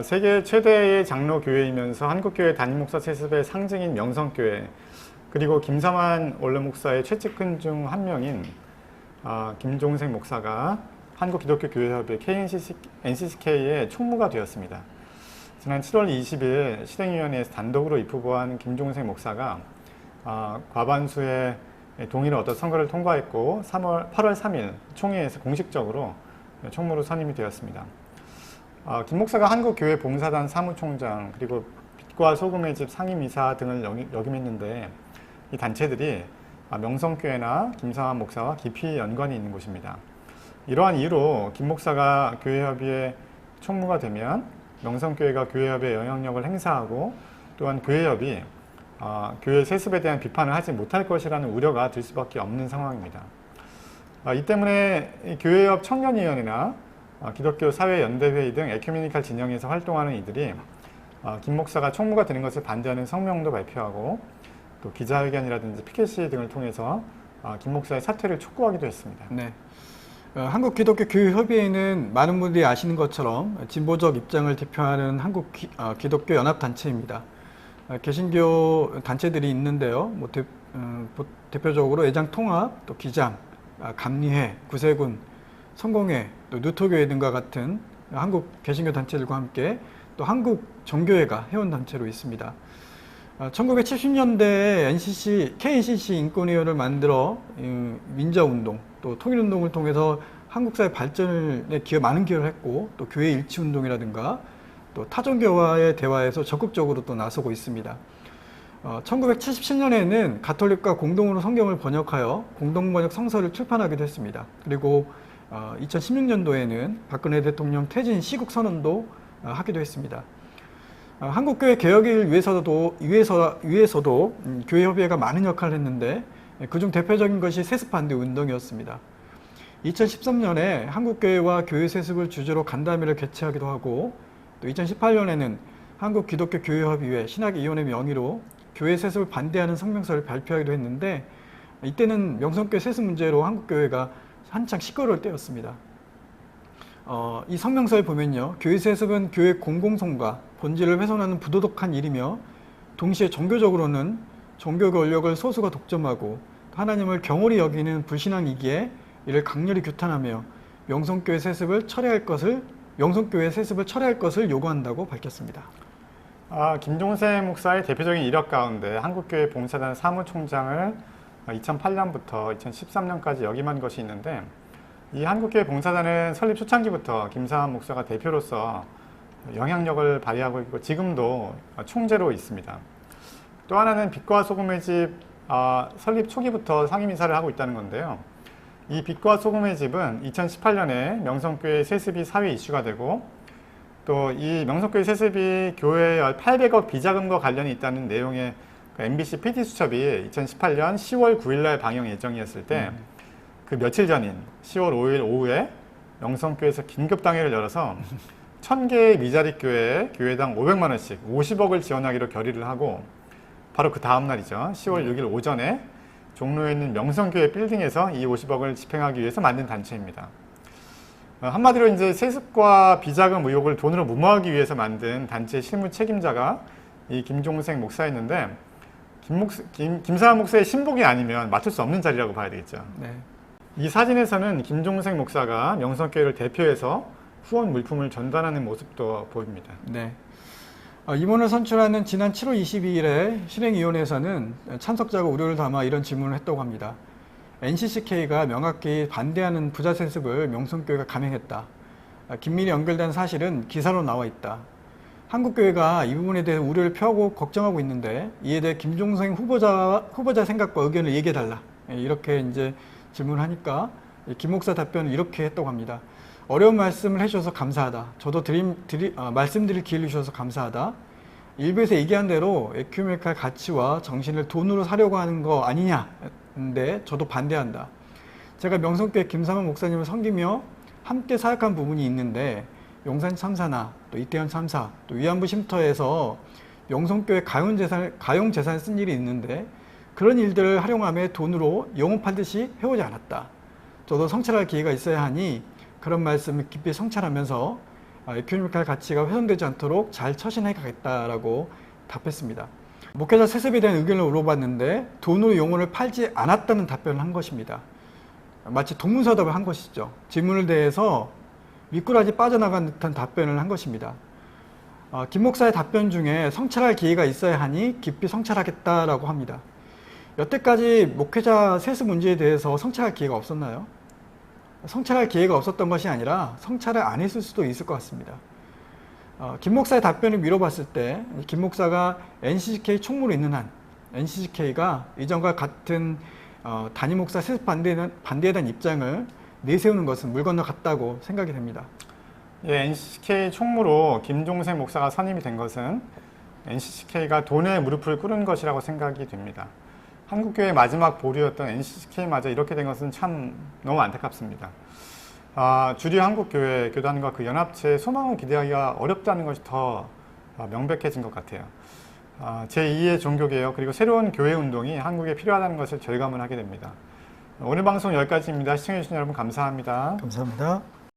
세계 최대의 장로 교회이면서 한국교회 담임 목사 세습의 상징인 명성교회, 그리고 김삼환 원로 목사의 최측근 중 한 명인 김종생 목사가 한국기독교교회협의 NCCK의 총무가 되었습니다. 지난 7월 20일 실행위원회에서 단독으로 입후보한 김종생 목사가 과반수의 동의를 얻어 선거를 통과했고 8월 3일 총회에서 공식적으로 총무로 선임이 되었습니다. 김 목사가 한국교회 봉사단 사무총장, 그리고 빛과 소금의 집 상임이사 등을 역임했는데, 이 단체들이 명성교회나 김삼환 목사와 깊이 연관이 있는 곳입니다. 이러한 이유로 김 목사가 교회협의회 총무가 되면 명성교회가 교회협의회 영향력을 행사하고, 또한 교회협이 교회 세습에 대한 비판을 하지 못할 것이라는 우려가 들 수밖에 없는 상황입니다. 이 때문에 교회협 청년위원회나 기독교 사회연대회의 등 에큐메니칼 진영에서 활동하는 이들이 김 목사가 총무가 되는 것을 반대하는 성명도 발표하고, 또 기자회견이라든지 피켓시 등을 통해서 김 목사의 사퇴를 촉구하기도 했습니다. 네. 한국기독교교회협의회는 많은 분들이 아시는 것처럼 진보적 입장을 대표하는 한국기독교연합단체입니다. 개신교 단체들이 있는데요. 대표적으로 애장통합, 또 기장, 감리회, 구세군, 성공회, 또 누토교회 등과 같은 한국 개신교 단체들과 함께 또 한국 정교회가 회원단체로 있습니다. 1970년대에 KNCC 인권위원회를 만들어 민자운동, 또 통일운동을 통해서 한국사회 발전에 많은 기여를 했고, 또 교회 일치운동이라든가 또 타종교와의 대화에서 적극적으로 또 나서고 있습니다. 1977년에는 가톨릭과 공동으로 성경을 번역하여 공동번역 성서를 출판하기도 했습니다. 그리고 2016년도에는 박근혜 대통령 퇴진 시국 선언도 하기도 했습니다. 한국교회 개혁을 위해서도 교회협의회가 많은 역할을 했는데, 그중 대표적인 것이 세습 반대 운동이었습니다. 2013년에 한국교회와 교회 세습을 주제로 간담회를 개최하기도 하고, 또 2018년에는 한국기독교교회협의회 신학위원회 명의로 교회 세습을 반대하는 성명서를 발표하기도 했는데, 이때는 명성교회 세습 문제로 한국교회가 한창 시끄러울 때였습니다. 이 성명서에 보면요, 교회 세습은 교회 공공성과 본질을 훼손하는 부도덕한 일이며, 동시에 종교적으로는 종교 권력을 소수가 독점하고 하나님을 경홀히 여기는 불신앙이기에 이를 강렬히 규탄하며 명성교회 세습을 철회할 것을 요구한다고 밝혔습니다. 김종생 목사의 대표적인 이력 가운데 한국교회 봉사단 사무총장을 2008년부터 2013년까지 역임한 것이 있는데, 이 한국교회 봉사단은 설립 초창기부터 김삼환 목사가 대표로서 영향력을 발휘하고 있고, 지금도 총재로 있습니다. 또 하나는 빛과 소금의 집 설립 초기부터 상임이사를 하고 있다는 건데요. 이 빛과 소금의 집은 2018년에 명성교회 세습이 사회 이슈가 되고, 또 이 명성교회 세습이 교회에 800억 비자금과 관련이 있다는 내용의 MBC PD수첩이 2018년 10월 9일날 방영 예정이었을 때, 그 며칠 전인 10월 5일 오후에 명성교회에서 긴급당회를 열어서 1000개의 미자립 교회에 교회당 500만 원씩 50억을 지원하기로 결의를 하고, 바로 그 다음 날이죠. 10월 6일 오전에 종로에 있는 명성교회 빌딩에서 이 50억을 집행하기 위해서 만든 단체입니다. 한마디로 이제 세습과 비자금 의혹을 돈으로 무마하기 위해서 만든 단체 실무 책임자가 이 김종생 목사였는데, 김삼환 목사의 신복이 아니면 맡을 수 없는 자리라고 봐야 되겠죠. 네. 이 사진에서는 김종생 목사가 명성교회를 대표해서 후원 물품을 전달하는 모습도 보입니다. 네. 임원을 선출하는 지난 7월 22일에 실행위원회에서는 참석자가 우려를 담아 이런 질문을 했다고 합니다. NCCK가 명확히 반대하는 부자 세습을 명성교회가 감행했다. 긴밀히 연결된 사실은 기사로 나와 있다. 한국교회가 이 부분에 대해 우려를 표하고 걱정하고 있는데, 이에 대해 김종생 후보자 생각과 의견을 얘기해달라. 이렇게 이제 질문을 하니까 김 목사 답변을 이렇게 했다고 합니다. 어려운 말씀을 해주셔서 감사하다. 저도 말씀드릴 기회를 주셔서 감사하다. 일부에서 얘기한 대로 에큐메니칼 가치와 정신을 돈으로 사려고 하는 거 아니냐인데 저도 반대한다. 제가 명성교회 김삼환 목사님을 섬기며 함께 사역한 부분이 있는데, 용산 참사나 또 이태원 참사, 또 위안부 쉼터에서 명성교회 가용 재산을 쓴 일이 있는데, 그런 일들을 활용하며 돈으로 영업하듯이 해오지 않았다. 저도 성찰할 기회가 있어야 하니 그런 말씀을 깊이 성찰하면서 에큐메니칼 가치가 훼손되지 않도록 잘 처신해 가겠다라고 답했습니다. 목회자 세습에 대한 의견을 물어봤는데 돈으로 영혼을 팔지 않았다는 답변을 한 것입니다. 마치 동문서답을 한 것이죠. 질문을 대해서 미꾸라지 빠져나간 듯한 답변을 한 것입니다. 김 목사의 답변 중에 성찰할 기회가 있어야 하니 깊이 성찰하겠다라고 합니다. 여태까지 목회자 세습 문제에 대해서 성찰할 기회가 없었나요? 성찰할 기회가 없었던 것이 아니라 성찰을 안 했을 수도 있을 것 같습니다. 김 목사의 답변을 미뤄봤을 때 김 목사가 NCCK 총무로 있는 한 NCCK가 이전과 같은 담임 목사 세습 반대에 대한 입장을 내세우는 것은 물 건너갔다고 생각이 됩니다. 예, NCCK 총무로 김종생 목사가 선임이 된 것은 NCCK가 돈에 무릎을 꿇은 것이라고 생각이 됩니다. 한국교회 마지막 보류였던 NCCK마저 이렇게 된 것은 참 너무 안타깝습니다. 주류 한국교회 교단과 그 연합체의 소망을 기대하기가 어렵다는 것이 더 명백해진 것 같아요. 제2의 종교개혁 그리고 새로운 교회 운동이 한국에 필요하다는 것을 절감을 하게 됩니다. 오늘 방송 여기까지입니다. 시청해주신 여러분 감사합니다. 감사합니다.